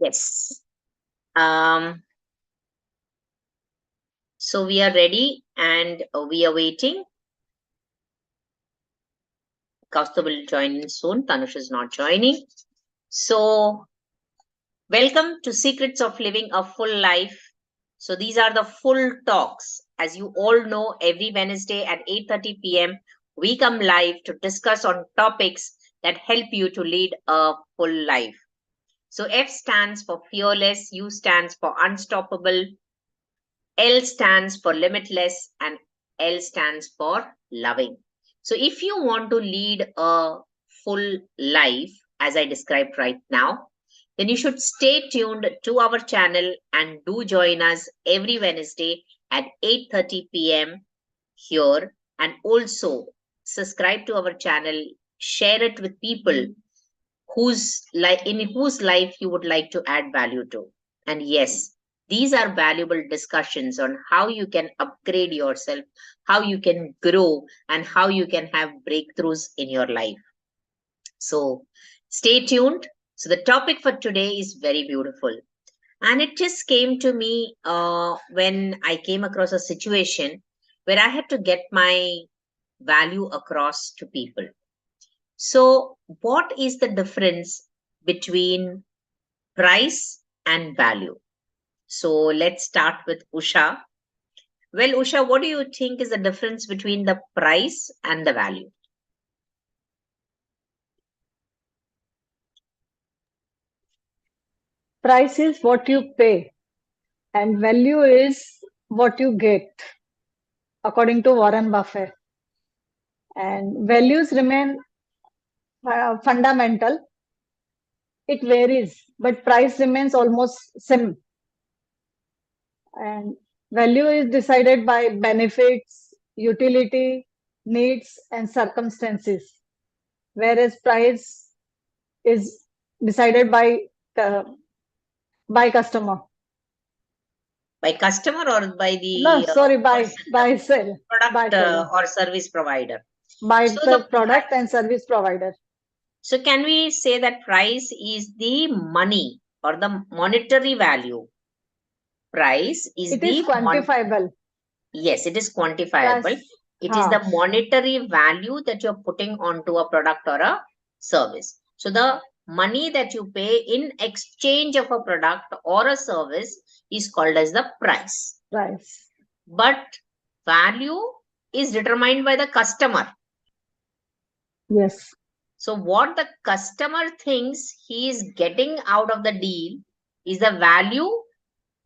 Yes. Um, so we are ready and we are waiting. Kaustubh will join in soon. Tanush is not joining. So welcome to Secrets of Living a Full Life. So these are the full talks. As you all know, every Wednesday at 8:30 p.m. we come live to discuss on topics that help you to lead a full life. So F stands for fearless, U stands for unstoppable, L stands for limitless, and L stands for loving. So if you want to lead a full life, as I described right now, then you should stay tuned to our channel and do join us every Wednesday at 8:30 p.m. here, and also subscribe to our channel, share it with people whose life you would like to add value to. And yes, these are valuable discussions on how you can upgrade yourself, how you can grow, and how you can have breakthroughs in your life. So stay tuned. So the topic for today is very beautiful. And it just came to me when I came across a situation where I had to get my value across to people. So, what is the difference between price and value? So, let's start with Usha. Well, Usha, what do you think is the difference between the price and the value? Price is what you pay, and value is what you get, according to Warren Buffett. And values remain fundamental. It varies, but price remains almost same. And value is decided by benefits, utility, needs, and circumstances, whereas price is decided uh, by customer. By customer or by No, the sorry, person, the by sell, by product seller, or service provider? by So, the product and service provider. so can we say that price is the money or the monetary value? Price is It is quantifiable. yes, it is quantifiable. Price, It is huh, the monetary value that you're putting onto a product or a service. So the money that you pay in exchange of a product or a service is called as the price. price. But value is determined by the customer. Yes, So what the customer thinks he is getting out of the deal is the value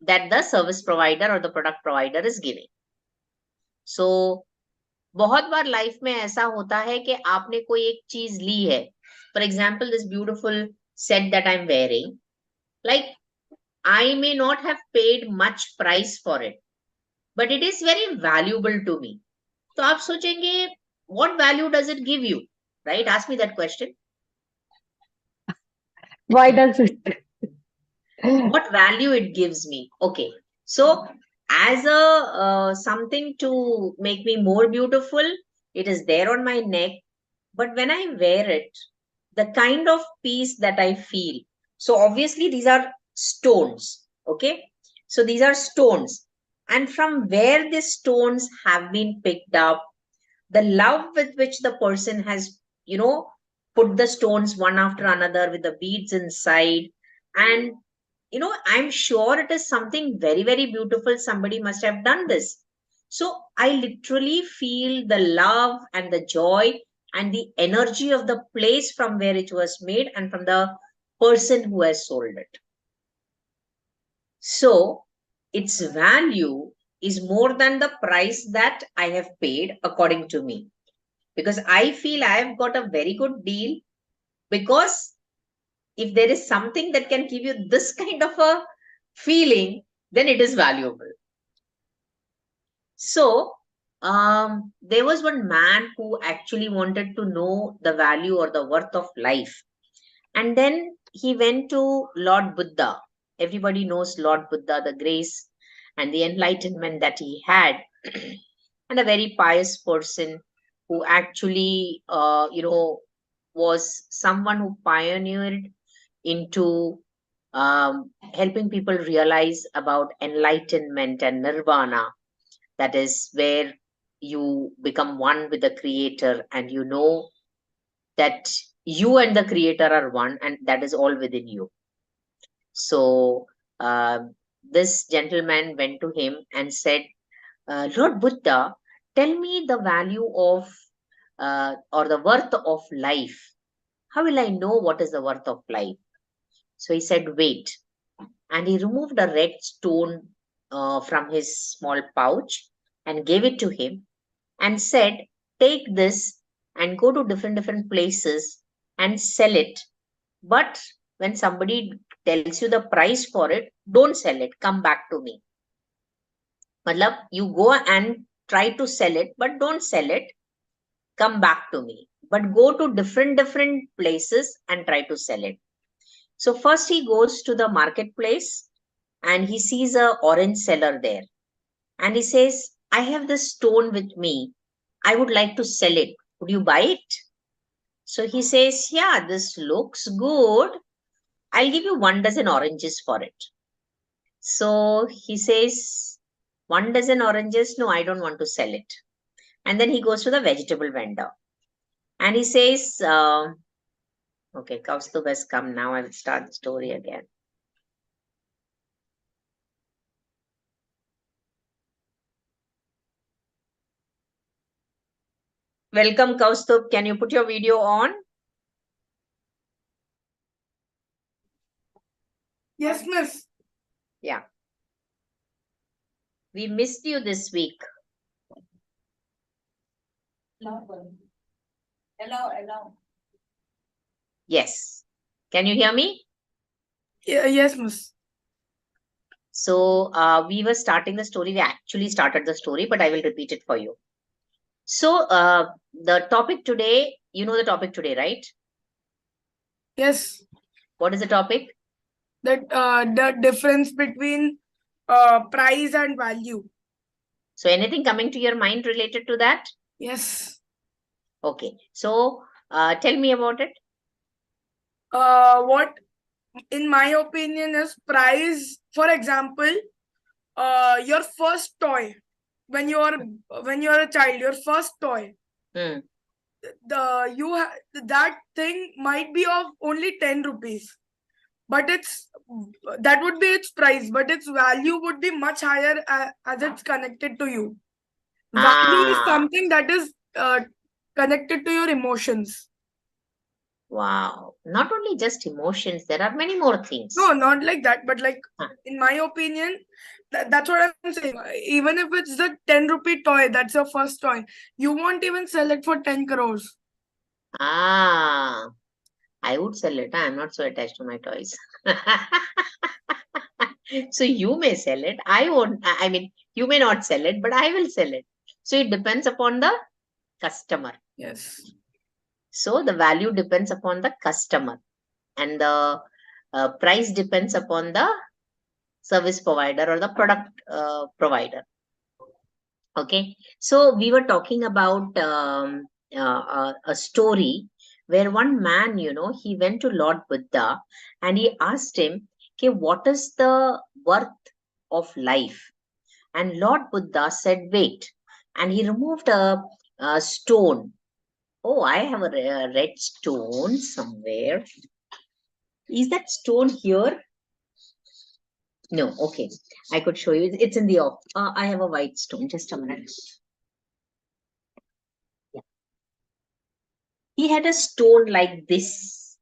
that the service provider or the product provider is giving. So बहुत बार life में ऐसा होता है कि आपने कोई एक चीज ली है. For example this beautiful set that I am wearing, like I may not have paid much price for it, but it is very valuable to me. तो आप सोचेंगे what value does it give you, right? Ask me that question. why does it? What value it gives me? Okay, so as a something to make me more beautiful, it is there on my neck. But when I wear it, the kind of peace that I feel. So obviously these are stones. Okay. So these are stones. And from where these stones have been picked up, the love with which the person has, put the stones one after another with the beads inside. And, I'm sure it is something very, very beautiful. Somebody must have done this. So I literally feel the love and the joy and the energy of the place from where it was made and from the person who has sold it. So its value is more than the price that I have paid, according to me, because I feel I have got a very good deal. Because if there is something that can give you this kind of a feeling, then it is valuable. So, there was one man who actually wanted to know the value or the worth of life. And then he went to Lord Buddha. Everybody knows Lord Buddha, the grace and the enlightenment that he had, and a very pious person who actually, was someone who pioneered into helping people realize about enlightenment and nirvana. That is where you become one with the creator, and you know that you and the creator are one, and that is all within you. So this gentleman went to him and said, Lord Buddha, tell me the value of or the worth of life. How will I know what is the worth of life? So he said, wait. And he removed a red stone from his small pouch and gave it to him and said, take this and go to different places and sell it. But when somebody tells you the price for it, don't sell it. Come back to me. Matlab, you go and try to sell it, but don't sell it. Come back to me. But go to different places and try to sell it. So first he goes to the marketplace and he sees a orange seller there. And he says, I have this stone with me. I would like to sell it. Would you buy it? So he says, yeah, this looks good. I'll give you 1 dozen oranges for it. So he says, 1 dozen oranges? No, I don't want to sell it. And then he goes to the vegetable vendor. And he says, okay, Kaustubh has come now. I will start the story again. Welcome, Kaustubh. Can you put your video on? Yes, miss. Yeah. We missed you this week. Hello. Yes. Can you hear me? Yeah, yes, miss. So we were starting the story. We actually started the story, but I will repeat it for you. So the topic today, you know the topic today, right? Yes. What is the topic? That the difference between price and value. So anything coming to your mind related to that? Yes. Okay. So tell me about it. What, in my opinion, is price. For example, your first toy when you are a child, your first toy. Hmm. That thing might be of only 10 rupees, but that would be its price, but its value would be much higher as it's connected to you. Value is something that is connected to your emotions. Wow. Not only just emotions, there are many more things. No, not like that, but like in my opinion, that's what I'm saying. Even if it's the 10 rupee toy, that's your first toy, you won't even sell it for 10 crores. I would sell it. I'm not so attached to my toys. So you may sell it. I won't. I mean, you may not sell it, but I will sell it. So it depends upon the customer. Yes. So the value depends upon the customer, and the price depends upon the service provider or the product provider. Okay. So we were talking about a story where one man, he went to Lord Buddha and he asked him, okay, what is the worth of life? And Lord Buddha said, wait. And he removed a stone. Oh, I have a red stone somewhere. Is that stone here? No, okay. I could show you. It's in the off. I have a white stone. Just a minute. Yeah. He had a stone like this.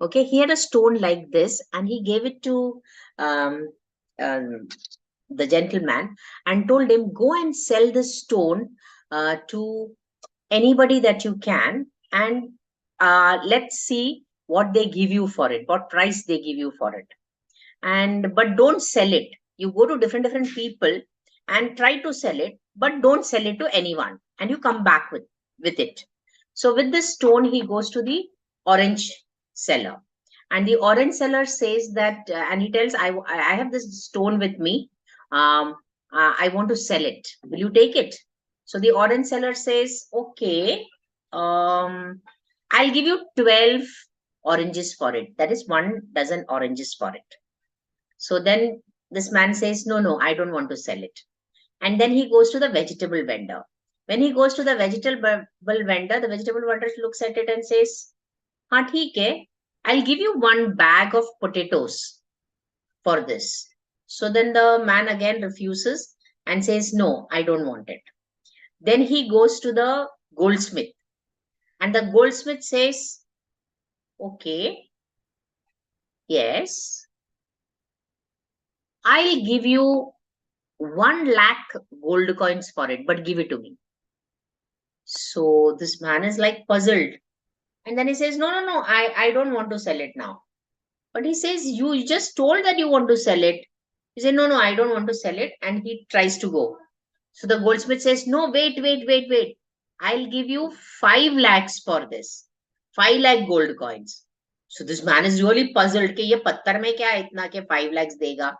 Okay, he had a stone like this, and he gave it to um, the gentleman and told him, go and sell this stone to anybody that you can, and let's see what they give you for it, what price they give you for it. But don't sell it. You go to different people and try to sell it, but don't sell it to anyone, and you come back with it. So with this stone, he goes to the orange seller, and the orange seller says that, and he tells, I have this stone with me. I want to sell it. Will you take it? So the orange seller says, okay, I'll give you 12 oranges for it. That is 1 dozen oranges for it. So then this man says, no, I don't want to sell it. And then he goes to the vegetable vendor. When he goes to the vegetable vendor, the vegetable vendor looks at it and says, हाँ ठीक है, I'll give you 1 bag of potatoes for this. So then the man again refuses and says, no, I don't want it. Then he goes to the goldsmith, and the goldsmith says, okay, yes, I'll give you 1 lakh gold coins for it, but give it to me. So this man is like puzzled. And then he says, no, I don't want to sell it now. But he says, you just told that you want to sell it. He said, no, I don't want to sell it. And he tries to go. So the goldsmith says, no, wait. I'll give you 5 lakhs for this. 5 lakh gold coins. So this man is really puzzled. Ki ye pattar mein kya hai itna ke 5 lakhs dega?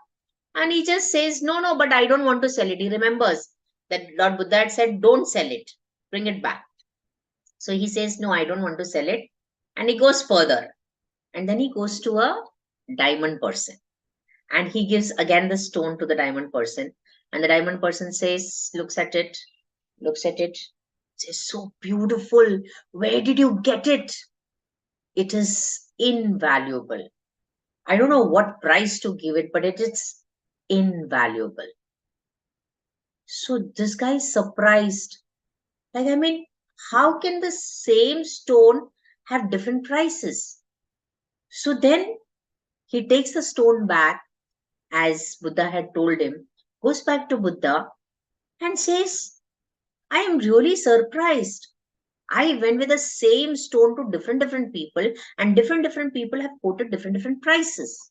And he just says, no, but I don't want to sell it. He remembers that Lord Buddha had said, don't sell it. Bring it back. So he says, no, I don't want to sell it. And he goes further. And then he goes to a diamond person. And he gives again the stone to the diamond person. And the diamond person says, looks at it, says, so beautiful. Where did you get it? It is invaluable. I don't know what price to give it, but it is invaluable. So this guy is surprised. Like, I mean, how can the same stone have different prices? So then he takes the stone back, as Buddha had told him, goes back to Buddha and says, I am really surprised. I went with the same stone to different people, and different people have quoted different prices.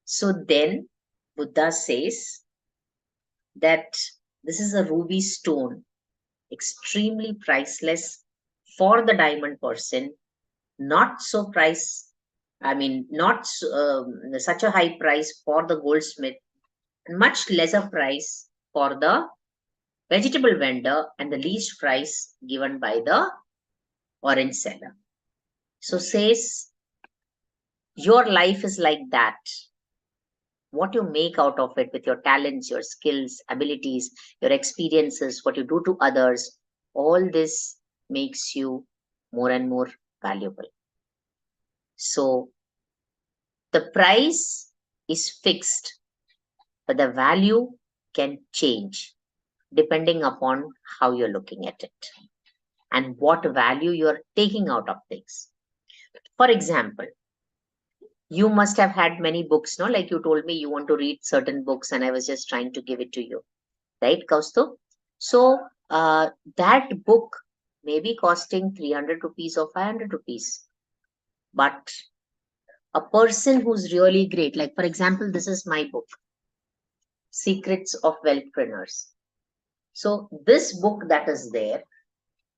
So then Buddha says that this is a ruby stone, extremely priceless for the diamond person, not so not such a high price for the goldsmith, and much lesser price for the vegetable vendor, and the least price given by the orange seller. So says, your life is like that. What you make out of it with your talents, your skills, abilities, your experiences, what you do to others, all this makes you more and more valuable. So the price is fixed, but the value can change depending upon how you're looking at it and what value you're taking out of things. For example, you must have had many books, no? Like you told me you want to read certain books, and I was just trying to give it to you, right, Kaustubh? So that book may be costing 300 rupees or 500 rupees. But a person who's really great, like for example, this is my book, Secrets of Wealthpreneurs. So this book that is there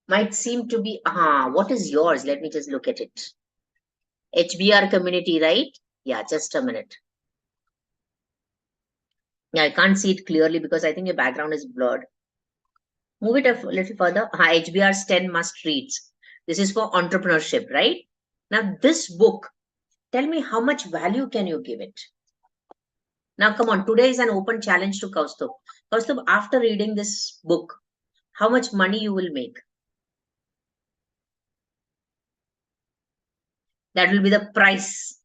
might seem to be, what is yours? Let me just look at it. HBR community, right? Yeah, just a minute. Yeah, I can't see it clearly because I think your background is blurred. Move it a little further. HBR's 10 must reads. This is for entrepreneurship, right? Now this book, tell me how much value can you give it? Now come on, today is an open challenge to Kaustubh. Kaustubh, after reading this book, how much money you will make? That will be the price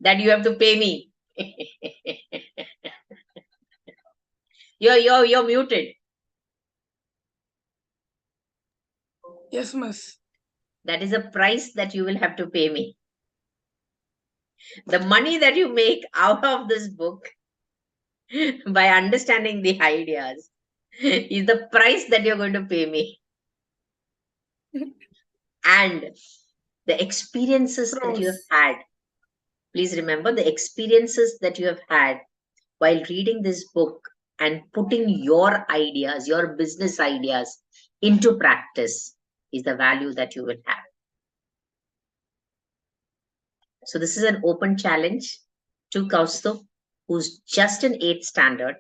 that you have to pay me. You're muted. Yes, miss. That is a price that you will have to pay me. The money that you make out of this book by understanding the ideas is the price that you're going to pay me. And the experiences that you have had, please remember the experiences that you have had while reading this book and putting your ideas, your business ideas into practice is the value that you will have. So this is an open challenge to Kaustubh, who's just an 8th standard,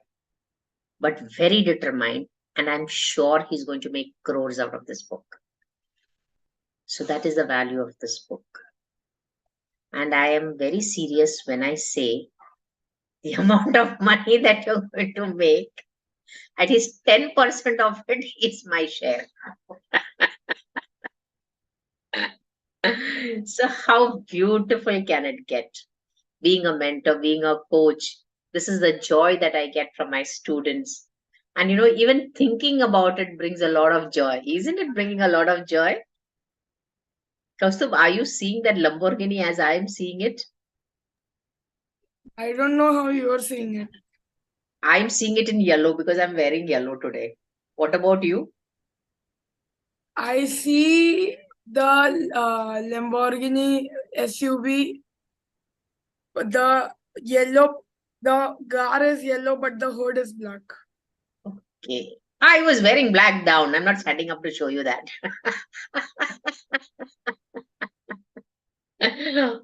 but very determined. And I'm sure he's going to make crores out of this book. So that is the value of this book. And I am very serious when I say the amount of money that you're going to make, at least 10% of it is my share. So how beautiful can it get? Being a mentor, being a coach, this is the joy that I get from my students. And even thinking about it brings a lot of joy. Isn't it bringing a lot of joy? Kaustubh, are you seeing that Lamborghini as I am seeing it? I don't know how you are seeing it. I'm seeing it in yellow because I'm wearing yellow today. What about you? I see the Lamborghini SUV, but the car is yellow, but the hood is black. Okay. I was wearing black down. I'm not standing up to show you that.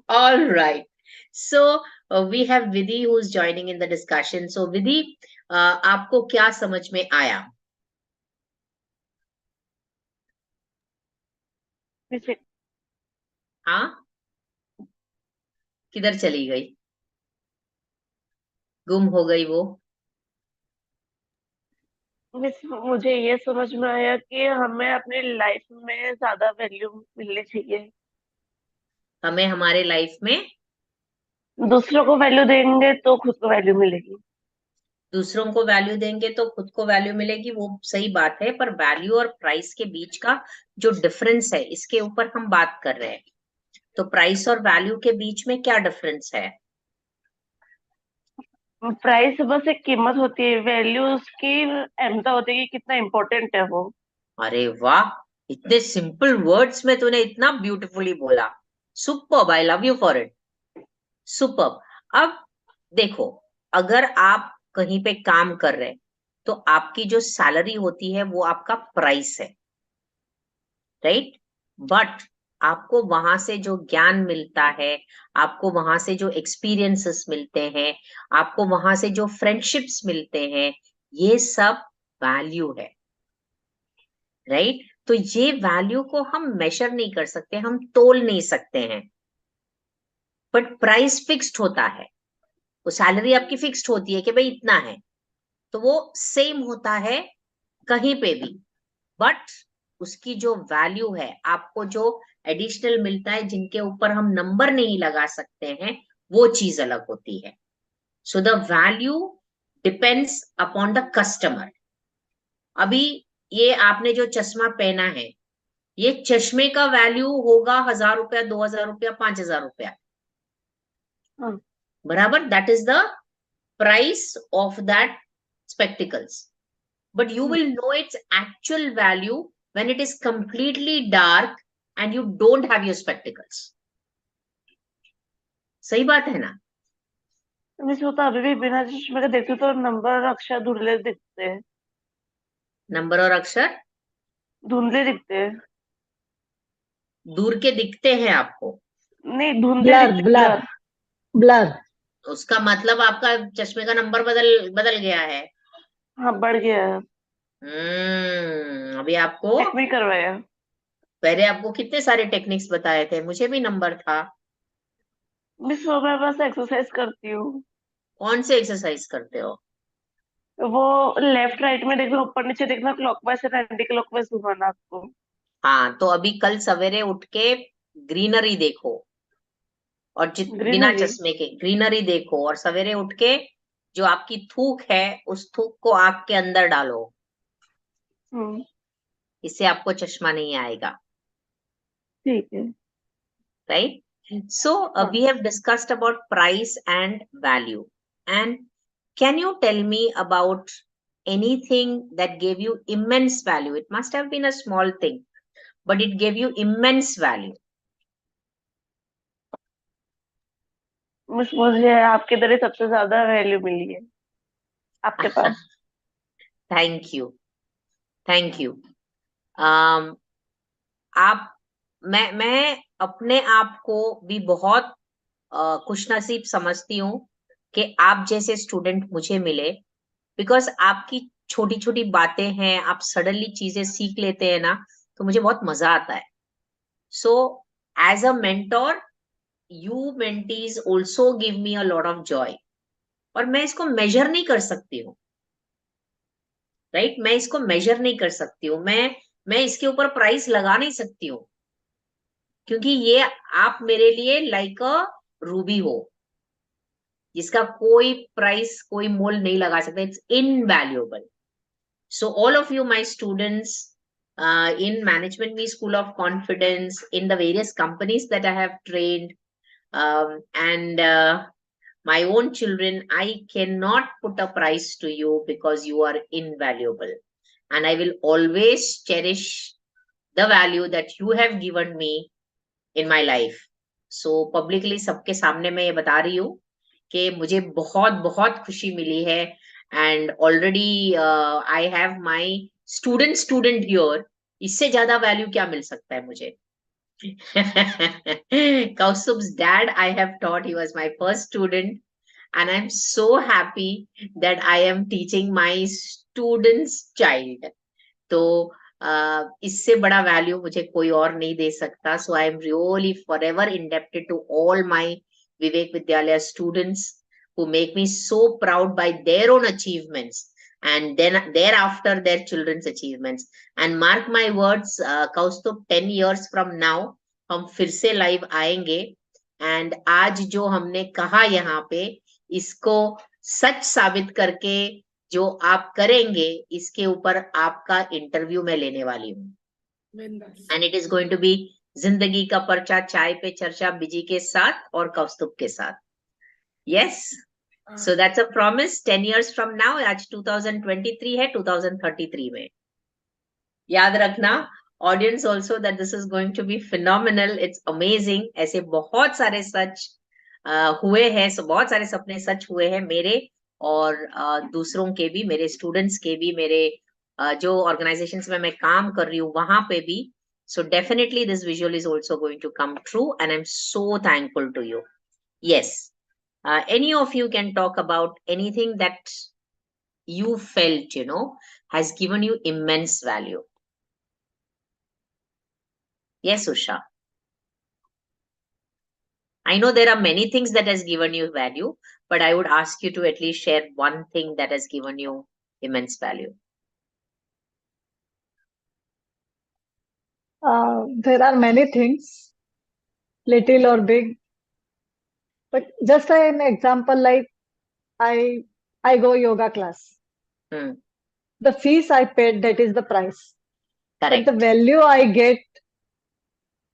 All right. So we have Vidhi who's joining in the discussion. So Vidhi, आपको क्या समझ में आया? हाँ, किधर चली गई? गुम हो गई वो? मुझे ये समझ में आया कि हमें अपनी लाइफ में ज्यादा वैल्यू मिलनी चाहिए। हमें हमारे लाइफ में दूसरों को वैल्यू देंगे तो खुद को वैल्यू मिलेगी। दूसरों को वैल्यू देंगे तो खुद को वैल्यू मिलेगी, वो सही बात है, पर वैल्यू और प्राइस के बीच का जो डिफरेंस है इसके ऊपर हम बात कर रहे हैं। तो प्राइस और वैल्यू के बीच में क्या डिफरेंस है? प्राइस बस एक कीमत होती है, वैल्यू उसकी अहमियत होती है कि कितना इम्पोर्टेंट है वो। अरे वाह, इतने सिंपल वर्ड्स में तूने इतना ब्यूटीफुली बोला। Superb, I love you for it. Superb. अब देखो, अगर आप कहीं पे काम कर रहे हैं तो आपकी जो सैलरी होती है वो आपका प्राइस है, राइट? बट आपको वहां से जो ज्ञान मिलता है, आपको वहां से जो एक्सपीरियंसेस मिलते हैं, आपको वहां से जो फ्रेंडशिप्स मिलते हैं, ये सब वैल्यू है, राइट? तो ये वैल्यू को हम मेजर नहीं कर सकते, हम तोल नहीं सकते हैं। बट प्राइस फिक्स्ड होता है, वो सैलरी आपकी फिक्स्ड होती है कि भाई इतना है, तो वो सेम होता है कहीं पे भी। बट उसकी जो वैल्यू है, आपको जो एडिशनल मिलता है, जिनके ऊपर हम नंबर नहीं लगा सकते हैं, वो चीज अलग होती है। So the value depends upon the customer. अभी ये आपने जो चश्मा पहना है, ये चश्मे का वैल्यू होगा 1000 रुपया, 2000 रुपया, 5000 रुपया, बराबर? That is the price of that spectacles. But you will know its actual value when it is completely dark and you don't have your spectacles. सही बात है ना? मिस वो तो अभी भी बिना चश्मे के देखती तो नंबर और अक्षर धुंधले दिखते हैं। नंबर और अक्षर धुंधले दिखते हैं। दूर के दिखते हैं आपको? नहीं, धुंधले ब्लर दिखते ब्लर हैं। ब्लर। उसका मतलब आपका चश्मे का नंबर बदल गया है। हाँ, बढ़ गया है। अभी आपको टेक्निक करवाया। पहले आपको कितने सारे टेक्निक्स बताए थे, मुझे भी नंबर था। मिस वो मैं बस एक्सरसाइज करती हूँ। कौन से एक्सरसाइज करते हो? वो लेफ्ट राइट में देखना, ऊपर नीचे देखना, क्लॉकवाइज और एंटी क्लॉकवाइज घुमाना आपको। हाँ, तो अभी कल सवेरे उठ के ग्रीनरी देखो, और बिना ग्रीनरी चश्मे के ग्रीनरी देखो, और सवेरे उठ के जो आपकी थूक है उस थूक को आग के अंदर डालो। इससे आपको चश्मा नहीं आएगा, ठीक है। right? So we have discussed about price and value. And can you tell me about anything that gave you immense value? It must have been a small thing, but it gave you immense value. मुझे आपके तरह सबसे ज्यादा value मिली है आपके पास। Thank you, thank you. आप मैं अपने आप को भी बहुत खुशनसीब समझती हूँ कि आप जैसे स्टूडेंट मुझे मिले, बिकॉज आपकी छोटी छोटी बातें हैं, आप सडनली चीजें सीख लेते हैं ना, तो मुझे बहुत मजा आता है। So as a mentor, you mentees also give me a lot of joy. और मैं इसको measure नहीं कर सकती हूँ, right? मैं इसको measure नहीं कर सकती हूँ, मैं इसके ऊपर प्राइस लगा नहीं सकती हूँ, क्योंकि ये आप मेरे लिए like a रूबी हो, जिसका कोई प्राइस, कोई मोल नहीं लगा सकता. It's invaluable. So all of you, my students, in Management Me School of Confidence, in the various companies that I have trained, and my own children, I cannot put a price to you because you are invaluable. And I will always cherish the value that you have given me in my life. So publicly सबके सामने मैं ये बता रही हूँ कि मुझे बहुत बहुत खुशी मिली है. And already I have my student here. इससे ज्यादा वैल्यू क्या मिल सकता है मुझे? Kaustub's dad, I have taught. He was my first student, and I'm so happy that I am teaching my student's child. तो इससे बड़ा वैल्यू मुझे कोई और नहीं दे सकता. So I am really forever indebted to all my Vivek Vidyalaya students who make me so proud by their own achievements, and then thereafter their children's achievements. And mark my words, Kaustubh, 10 years from now हम फिर से live आएंगे, and आज जो हमने कहा यहाँ पे, इसको सच साबित करके जो आप करेंगे, इसके ऊपर आपका इंटरव्यू मैं लेने वाली हूँ. And it is going to be जिंदगी का पर्चा, चाय पे चर्चा, बिजी के साथ और कौस्तुभ के साथ. Yes, so that's a promise. 10 years from now, आज 2023 है, 2033 में याद रखना, audience also, that this is going to be phenomenal. It's amazing. ऐसे बहुत सारे सच हुए हैं, बहुत सारे सपने सच हुए हैं मेरे और दूसरों के भी, मेरे स्टूडेंट्स के भी, मेरे जो ऑर्गेनाइजेशंस में मैं काम कर रही हूँ वहां पे भी. So definitely this visual is also going to come true, and I'm so thankful to you. Yes. Any of you can talk about anything that you felt, has given you immense value. Yes, Usha. I know there are many things that has given you value, but I would ask you to at least share one thing that has given you immense value. There are many things, little or big, but just an example, like I go yoga class. The fees I paid, that is the price. Correct. But the value I get,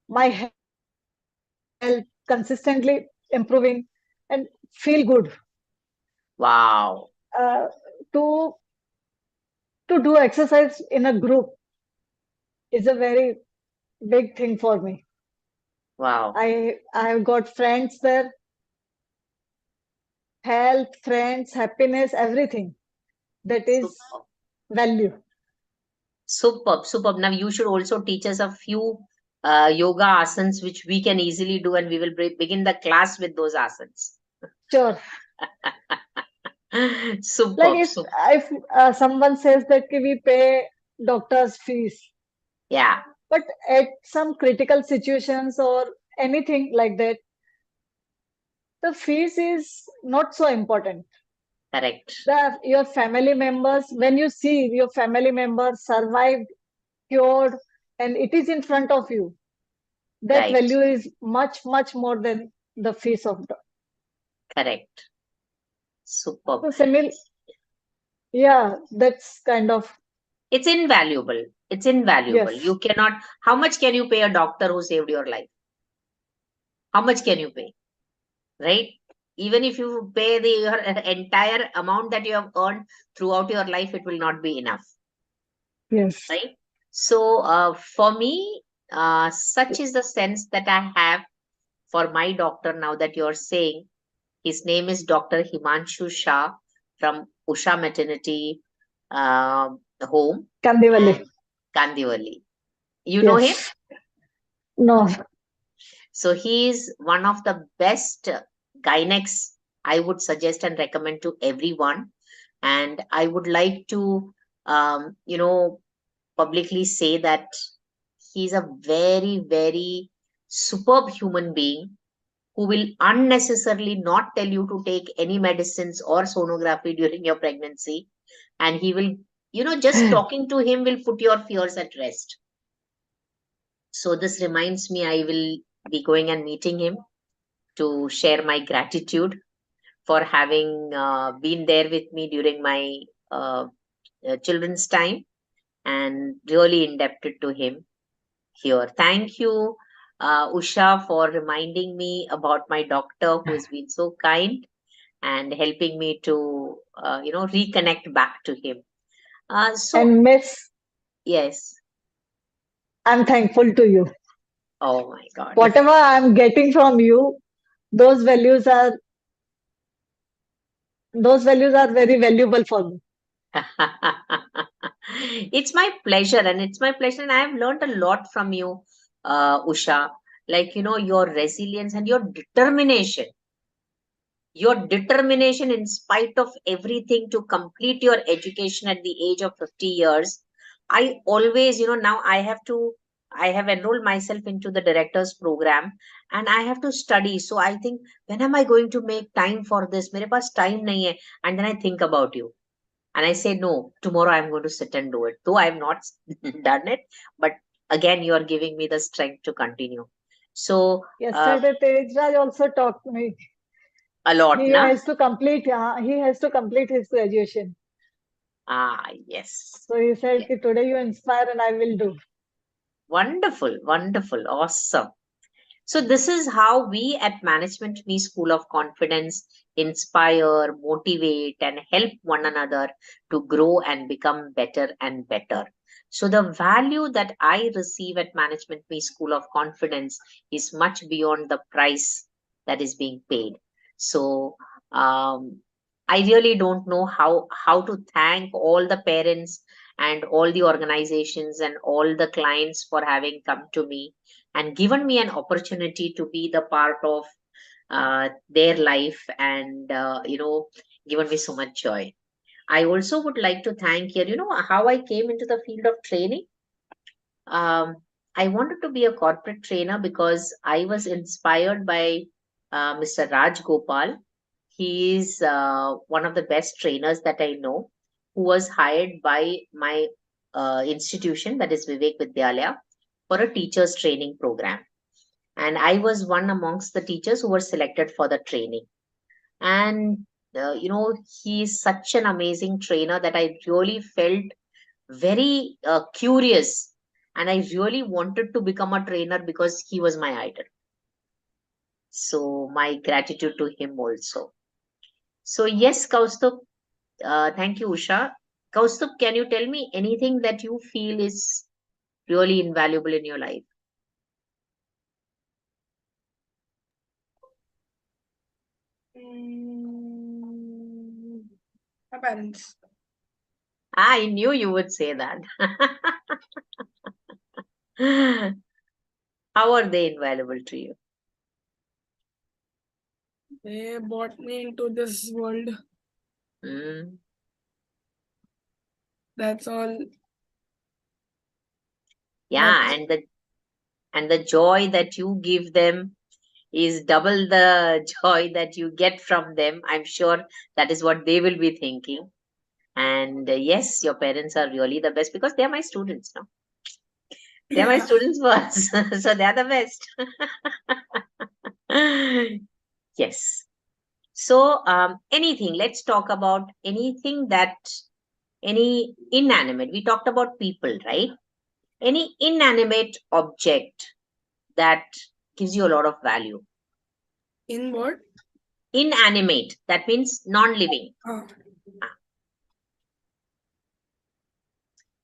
my health consistently improving and feel good. Wow. To do exercise in a group is a very big thing for me. Wow. I've got friends there. Health, friends, happiness, everything. That is value. Superb, superb. Now you should also teach us a few yoga asanas which we can easily do, and we will begin the class with those asanas. Sure. Superb. Like if someone says that we pay doctor's fees. Yeah. But at some critical situations or anything like that, the fees is not so important. Correct. Your family members, when you see your family members survived, cured, and it is in front of you, that Right. value is much, much more than the fees of the. Correct. Superb. So yeah, that's kind of. It's invaluable. It's invaluable. Yes. You cannot. How much can you pay a doctor who saved your life? How much can you pay? Right? Even if you pay your entire amount that you have earned throughout your life, it will not be enough. Yes. Right? So for me, such is the sense that I have for my doctor now that you're saying. His name is Dr. Himanshu Shah from Usha Maternity Home. Kandivali. Kandivali. You know him? No. So he is one of the best gynecs I would suggest and recommend to everyone. And I would like to, publicly say that he's a very, very superb human being who will unnecessarily not tell you to take any medicines or sonography during your pregnancy. And he will, just talking to him will put your fears at rest. So this reminds me, I will be going and meeting him to share my gratitude for having been there with me during my children's time, and really indebted to him here. Thank you, Usha, for reminding me about my doctor who has been so kind and helping me to, reconnect back to him. So, And Miss, yes. I'm thankful to you. Oh my God. Whatever I'm getting from you, those values are very valuable for me. It's my pleasure, and it's my pleasure. And I have learned a lot from you, Usha. Like, your resilience and your determination. Your determination, in spite of everything, to complete your education at the age of 50 years. I always, now I have enrolled myself into the director's program, and I have to study. So I think, when am I going to make time for this? Mere paas time nahi hai. And then I think about you. And I say, no, tomorrow I'm going to sit and do it. Though I've not done it, but again, you are giving me the strength to continue. So, Yesterday, Tejraj also talked to me. a lot, He na? has to complete. He has to complete his graduation. Yes. So he said, Yeah. today you inspire, and I will do. Wonderful, wonderful, awesome. So this is how we at Management Me School of Confidence inspire, motivate, and help one another to grow and become better and better. So the value that I receive at Management Me School of Confidence is much beyond the price that is being paid. So I really don't know how to thank all the parents and all the organizations and all the clients for having come to me and given me an opportunity to be the part of their life, and given me so much joy. I also would like to thank here, how I came into the field of training. I wanted to be a corporate trainer because I was inspired by Mr. Raj Gopal. He is one of the best trainers that I know, who was hired by my institution, that is Vivek Vidyalaya, for a teachers training program. And I was one amongst the teachers who were selected for the training. And he is such an amazing trainer that I really felt very curious, and I really wanted to become a trainer because he was my idol. So my gratitude to him also. So yes, Kaustubh, thank you, Usha. Kaustubh, can you tell me anything that you feel is really invaluable in your life? My parents. I knew you would say that. How are they invaluable to you? They brought me into this world. Mm. That's all. Yeah, and the joy that you give them is double the joy that you get from them. I'm sure that is what they will be thinking. And yes, your parents are really the best because they are my students, no? They are my students first, so they are the best. Yes. So, anything, let's talk about anything any inanimate. We talked about people, right? Any inanimate object that gives you a lot of value. In what? Inanimate, that means non-living.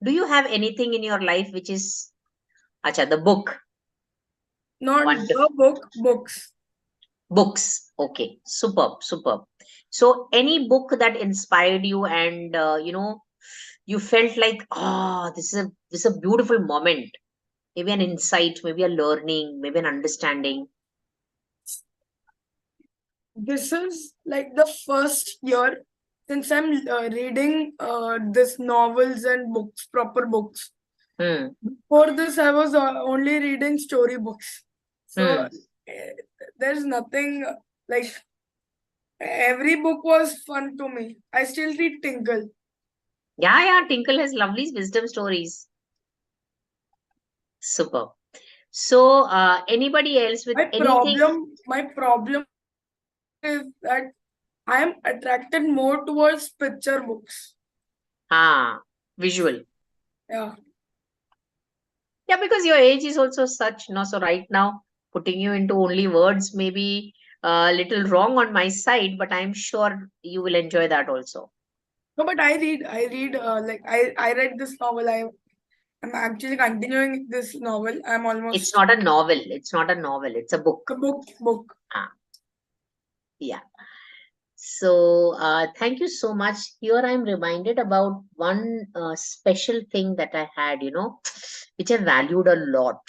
Do you have anything in your life which is, the book? Not Wonderful. the book, books. Books. Okay, superb, superb. So any book that inspired you, and you felt like, this is a beautiful moment, maybe an insight, maybe a learning, maybe an understanding. This is like the first year since I'm reading this novels and books, proper books. Before this, I was only reading storybooks. So there's nothing like, every book was fun to me. I still read Tinkle. Yeah, Tinkle has lovely wisdom stories. Super. So, anybody else with anything? My problem is that I am attracted more towards picture books. Visual. Yeah. Yeah, because your age is also such, so right now putting you into only words may be a little wrong on my side, but I'm sure you will enjoy that also. No, but I read I read this novel. I'm actually continuing this novel. I'm almost. It's not a novel. It's not a novel. It's a book. A book. Yeah. So thank you so much. Here I'm reminded about one special thing that I had, which I valued a lot.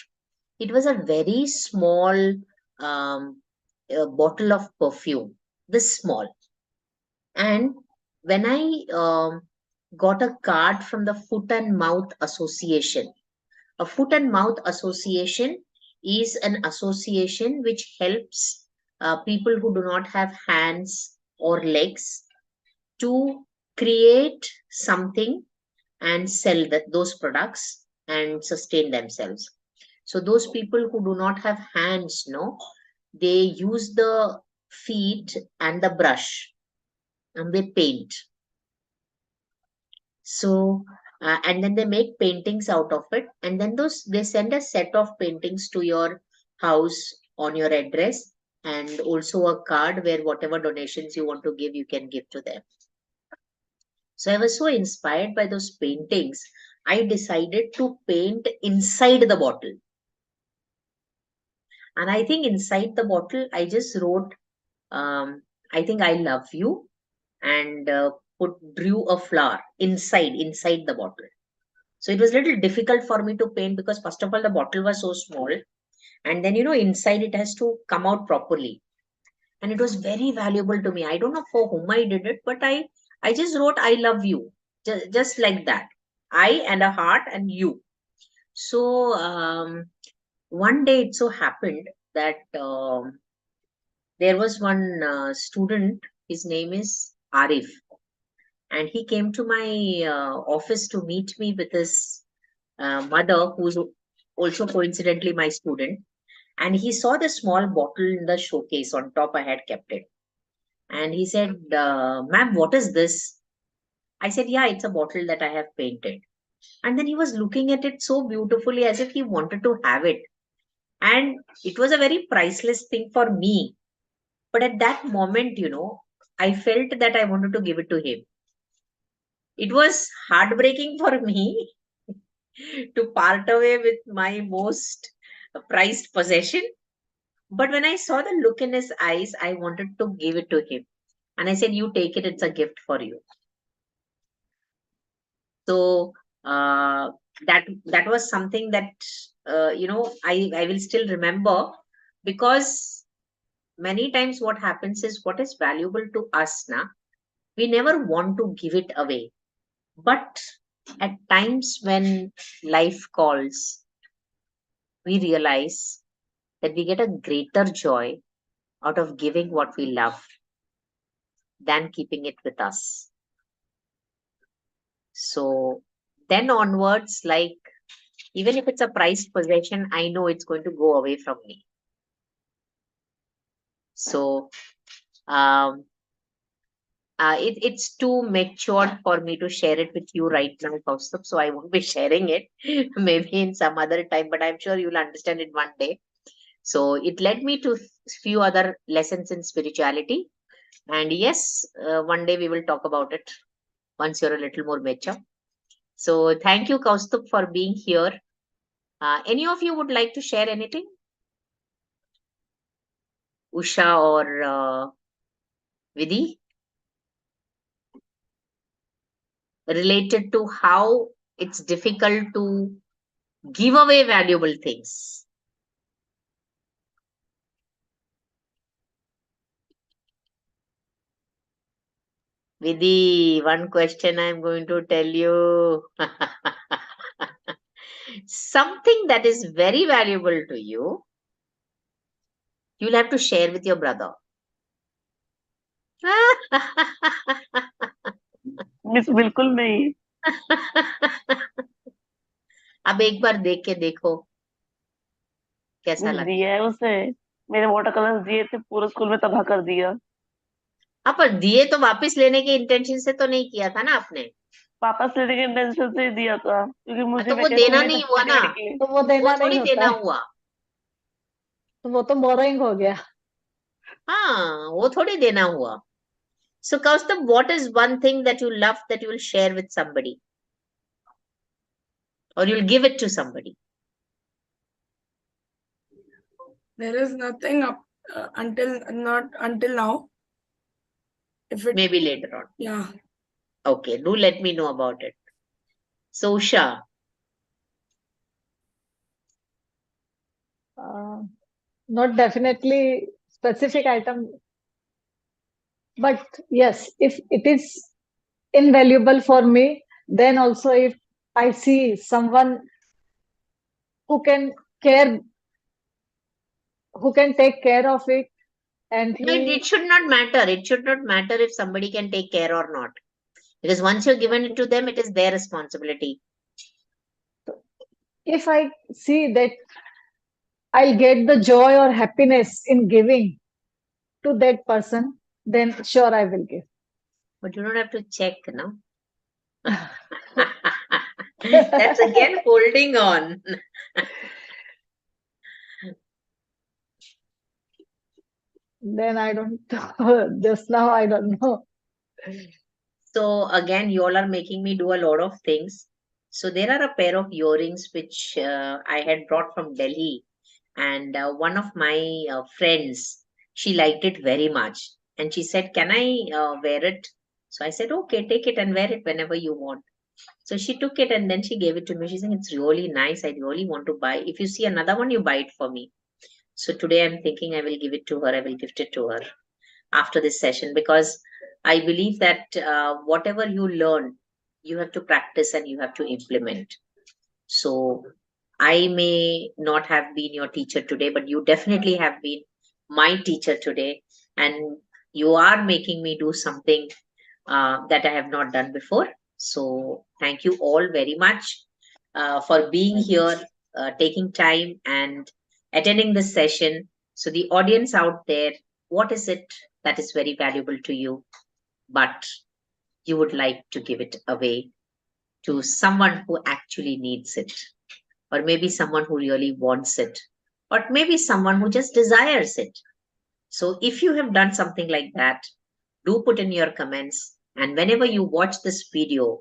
It was a very small bottle of perfume, this small. And when I got a card from the Foot and Mouth Association, a Foot and Mouth Association is an association which helps people who do not have hands or legs to create something and sell those products and sustain themselves. So those people who do not have hands, they use the feet and the brush and they paint. So and then they make paintings out of it, and then they send a set of paintings to your house on your address, and also a card where whatever donations you want to give, you can give to them. So I was so inspired by those paintings, I decided to paint inside the bottle. And I think inside the bottle, I just wrote, I think I love you, and drew a flower inside the bottle. So it was a little difficult for me to paint because first of all, the bottle was so small. And then, inside it has to come out properly. And it was very valuable to me. I don't know for whom I did it, but I just wrote, I love you. Just like that. I and a heart and you. So one day it so happened that there was one student, his name is Arif. And he came to my office to meet me with his mother, who's also coincidentally my student. And he saw the small bottle in the showcase on top. I had kept it. And he said, ma'am, what is this? I said, yeah, it's a bottle that I have painted. And then he was looking at it so beautifully as if he wanted to have it. And it was a very priceless thing for me. But at that moment, I felt that I wanted to give it to him. It was heartbreaking for me to part away with my most prized possession. But when I saw the look in his eyes, I wanted to give it to him. And I said, you take it, it's a gift for you. So that was something that, I will still remember, because many times what happens is what is valuable to us, we never want to give it away. But at times when life calls, we realize that we get a greater joy out of giving what we love than keeping it with us. So then onwards, like, even if it's a prized possession, I know it's going to go away from me. So it's too matured for me to share it with you right now, Kaustubh. So I won't be sharing it maybe in some other time, but I'm sure you'll understand it one day. So it led me to few other lessons in spirituality. And yes, one day we will talk about it once you're a little more mature. So thank you, Kaustubh, for being here. Any of you would like to share anything? Usha or Vidhi? Related to how it's difficult to give away valuable things. Vidhi, one question I'm going to tell you. Something that is very valuable to you, You'll have to share with your brother. Miss बिल्कुल नहीं। अब एक बार देख के देखो कैसा miss लगता दिया है उसे, मेरे वाटर कलर्स दिए थे, पूरे स्कूल में तबाह कर दिया। है। पर दिए तो वापस लेने के इंटेंशन से तो नहीं किया था ना आपने। वापस लेने के इंटेंशन से ही दिया था, क्योंकि मुझे तो वो वेकेशन देना में नहीं हुआ ना, एक्टिविटी के लिए। तो वो वो देना नहीं थोड़ी होता देना है, हुआ। तो वो तो बोरिंग हो गया। हाँ, वो थोड़ी देना हुआ। So Kaustubh, what is one thing that you love that you will share with somebody? Or you'll give it to somebody? There is nothing up not until now. If it, Maybe later on. yeah, Okay, do let me know about it. So Usha, Not definitely specific item, but yes, if it is invaluable for me, then also if I see someone who can care, who can take care of it, and no, it should not matter. It should not matter if somebody can take care or not. Because once you've given it to them, it is their responsibility. if I see that I'll get the joy or happiness in giving to that person, then sure I will give. But you don't have to check, no? That's again holding on. Then I don't know. Just now I don't know. So again, you all are making me do a lot of things. So there are a pair of earrings which I had brought from Delhi, and one of my friends, she liked it very much, and she said, "Can I wear it?" So I said, "Okay, take it and wear it whenever you want." So she took it and then she gave it to me. She said, "It's really nice. I really want to buy. If you see another one, you buy it for me." So today I'm thinking I will give it to her. I will gift it to her after this session, because I believe that whatever you learn, you have to practice and you have to implement. So I may not have been your teacher today, but you definitely have been my teacher today. And you are making me do something that I have not done before. So thank you all very much for being here, taking time and attending this session. So the audience out there, what is it that is very valuable to you, but you would like to give it away to someone who actually needs it, or maybe someone who really wants it, or maybe someone who just desires it? So if you have done something like that, do put in your comments. And whenever you watch this video,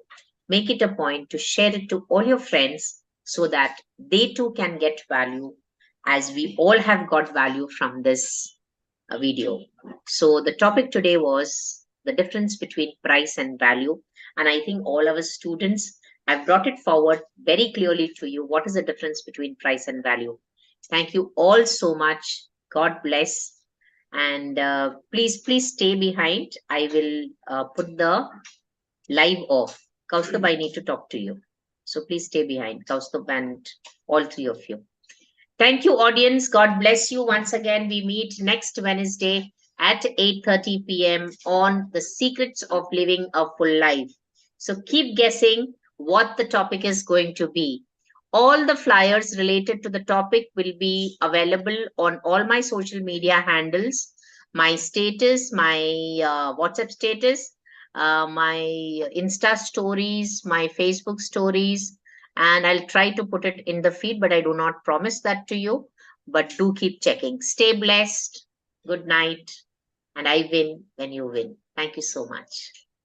make it a point to share it to all your friends so that they too can get value, as we all have got value from this video. So the topic today was the difference between price and value. And I think all our students have brought it forward very clearly to you. What is the difference between price and value? Thank you all so much. God bless. And please stay behind. I will put the live off. Kaustubh, I need to talk to you. So please stay behind, Kaustubh and all three of you. Thank you, audience. God bless you. Once again, we meet next Wednesday at 8:30 p.m. on The Secrets of Living a Full Life. So keep guessing what the topic is going to be. All the flyers related to the topic will be available on all my social media handles, my status, my WhatsApp status, my Insta stories, my Facebook stories, and I'll try to put it in the feed, but I do not promise that to you. But do keep checking. Stay blessed. Good night. And I win when you win. Thank you so much.